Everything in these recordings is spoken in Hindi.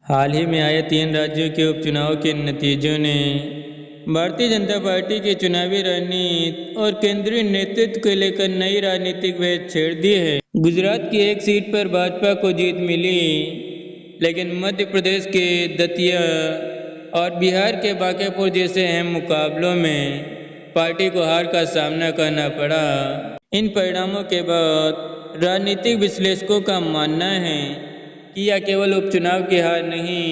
हाल ही में आए 3 राज्यों के उपचुनाव के नतीजों ने भारतीय जनता पार्टी की चुनावी रणनीति और केंद्रीय नेतृत्व को लेकर नई राजनीतिक बहस छेड़ दी है। गुजरात की एक सीट पर भाजपा को जीत मिली, लेकिन मध्य प्रदेश के दतिया और बिहार के बांकेपुर जैसे अहम मुकाबलों में पार्टी को हार का सामना करना पड़ा। इन परिणामों के बाद राजनीतिक विश्लेषकों का मानना है कि यह केवल उपचुनाव की हार नहीं,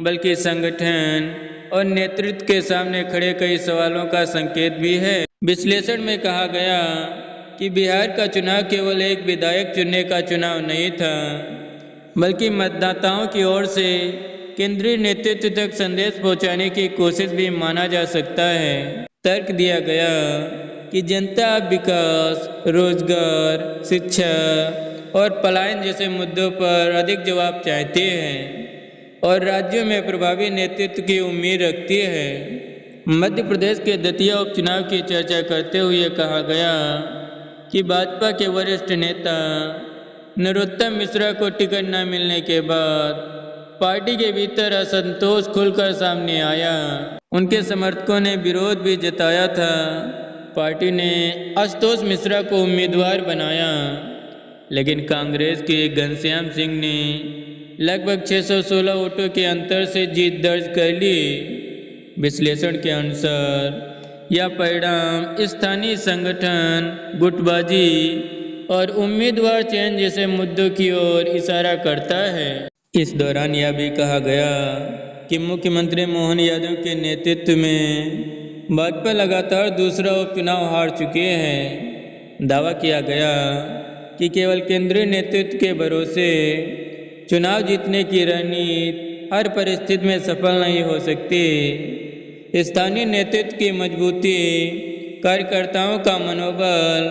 बल्कि संगठन और नेतृत्व के सामने खड़े कई सवालों का संकेत भी है। विश्लेषण में कहा गया कि बिहार का चुनाव केवल एक विधायक चुनने का चुनाव नहीं था, बल्कि मतदाताओं की ओर से केंद्रीय नेतृत्व तक संदेश पहुंचाने की कोशिश भी माना जा सकता है। तर्क दिया गया कि जनता अब विकास, रोजगार, शिक्षा और पलायन जैसे मुद्दों पर अधिक जवाब चाहती है और राज्यों में प्रभावी नेतृत्व की उम्मीद रखती है। मध्य प्रदेश के दतिया उपचुनाव की चर्चा करते हुए कहा गया कि भाजपा के वरिष्ठ नेता नरोत्तम मिश्रा को टिकट न मिलने के बाद पार्टी के भीतर असंतोष खुलकर सामने आया। उनके समर्थकों ने विरोध भी जताया था। पार्टी ने आशुतोष मिश्रा को उम्मीदवार बनाया, लेकिन कांग्रेस के घनश्याम सिंह ने लगभग 616 वोटों के अंतर से जीत दर्ज कर ली। विश्लेषण के अनुसार यह परिणाम स्थानीय संगठन, गुटबाजी और उम्मीदवार चयन जैसे मुद्दों की ओर इशारा करता है। इस दौरान यह भी कहा गया कि मुख्यमंत्री मोहन यादव के नेतृत्व में भाजपा लगातार दूसरा उपचुनाव हार चुके हैं। दावा किया गया कि केवल केंद्रीय नेतृत्व के भरोसे चुनाव जीतने की रणनीति हर परिस्थिति में सफल नहीं हो सकती। स्थानीय नेतृत्व की मजबूती, कार्यकर्ताओं का मनोबल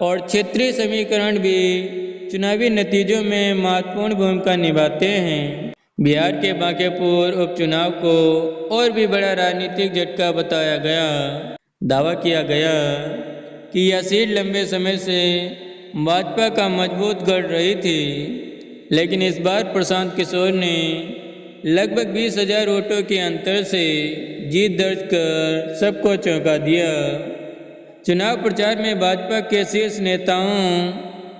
और क्षेत्रीय समीकरण भी चुनावी नतीजों में महत्वपूर्ण भूमिका निभाते हैं। बिहार के बांकेपुर उपचुनाव को और भी बड़ा राजनीतिक झटका बताया गया। दावा किया गया कि यह सीट लंबे समय से भाजपा का मजबूत गढ़ रही थी, लेकिन इस बार प्रशांत किशोर ने लगभग 20,000 वोटों के अंतर से जीत दर्ज कर सबको चौंका दिया। चुनाव प्रचार में भाजपा के शीर्ष नेताओं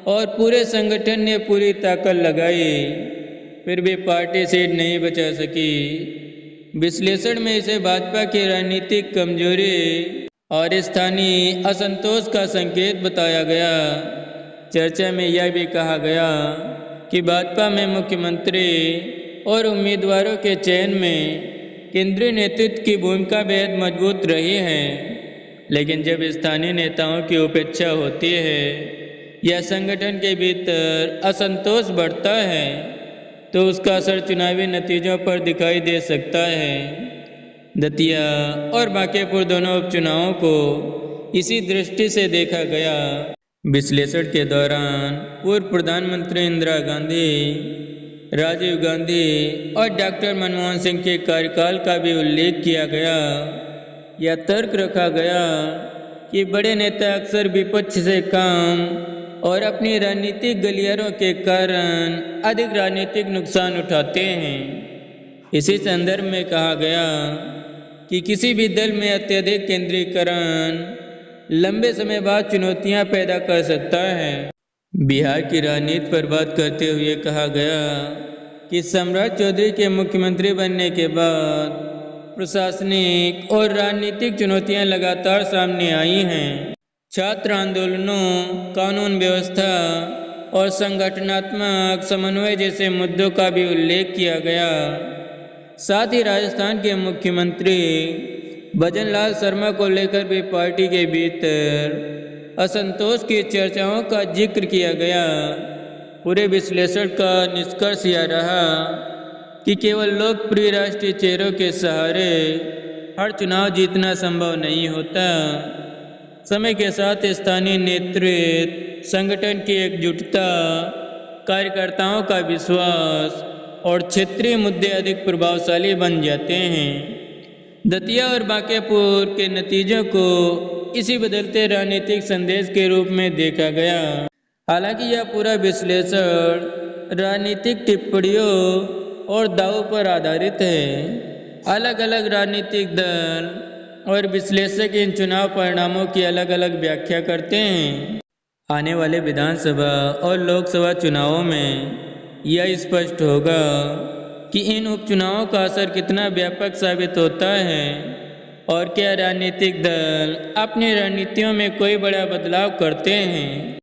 और पूरे संगठन ने पूरी ताकत लगाई, फिर भी पार्टी सीट नहीं बचा सकी। विश्लेषण में इसे भाजपा की रणनीतिक कमजोरी और स्थानीय असंतोष का संकेत बताया गया। चर्चा में यह भी कहा गया कि भाजपा में मुख्यमंत्री और उम्मीदवारों के चयन में केंद्रीय नेतृत्व की भूमिका बेहद मजबूत रही है, लेकिन जब स्थानीय नेताओं की उपेक्षा होती है या संगठन के भीतर असंतोष बढ़ता है, तो उसका असर चुनावी नतीजों पर दिखाई दे सकता है। दतिया और बांकेपुर दोनों उपचुनावों को इसी दृष्टि से देखा गया। विश्लेषण के दौरान पूर्व प्रधानमंत्री इंदिरा गांधी, राजीव गांधी और डॉक्टर मनमोहन सिंह के कार्यकाल का भी उल्लेख किया गया। यह तर्क रखा गया कि बड़े नेता अक्सर विपक्ष से कम और अपनी राजनीतिक गलियारों के कारण अधिक राजनीतिक नुकसान उठाते हैं। इसी संदर्भ में कहा गया कि किसी भी दल में अत्यधिक केंद्रीकरण लंबे समय बाद चुनौतियां पैदा कर सकता है। बिहार की राजनीति पर बात करते हुए कहा गया कि सम्राट चौधरी के मुख्यमंत्री बनने के बाद प्रशासनिक और राजनीतिक चुनौतियां लगातार सामने आई हैं। छात्र आंदोलनों, कानून व्यवस्था और संगठनात्मक समन्वय जैसे मुद्दों का भी उल्लेख किया गया। साथ ही राजस्थान के मुख्यमंत्री भजनलाल शर्मा को लेकर भी पार्टी के भीतर असंतोष की चर्चाओं का जिक्र किया गया। पूरे विश्लेषण का निष्कर्ष यह रहा कि केवल लोकप्रिय राष्ट्रीय चेहरों के सहारे हर चुनाव जीतना संभव नहीं होता। समय के साथ स्थानीय नेतृत्व, संगठन की एकजुटता, कार्यकर्ताओं का विश्वास और क्षेत्रीय मुद्दे अधिक प्रभावशाली बन जाते हैं। दतिया और बांकेपुर के नतीजों को इसी बदलते राजनीतिक संदेश के रूप में देखा गया। हालांकि यह पूरा विश्लेषण राजनीतिक टिप्पणियों और दावों पर आधारित है। अलग अलग राजनीतिक दल और विश्लेषक इन चुनाव परिणामों की अलग अलग व्याख्या करते हैं। आने वाले विधानसभा और लोकसभा चुनावों में यह स्पष्ट होगा कि इन उपचुनावों का असर कितना व्यापक साबित होता है और क्या राजनीतिक दल अपनी रणनीतियों में कोई बड़ा बदलाव करते हैं।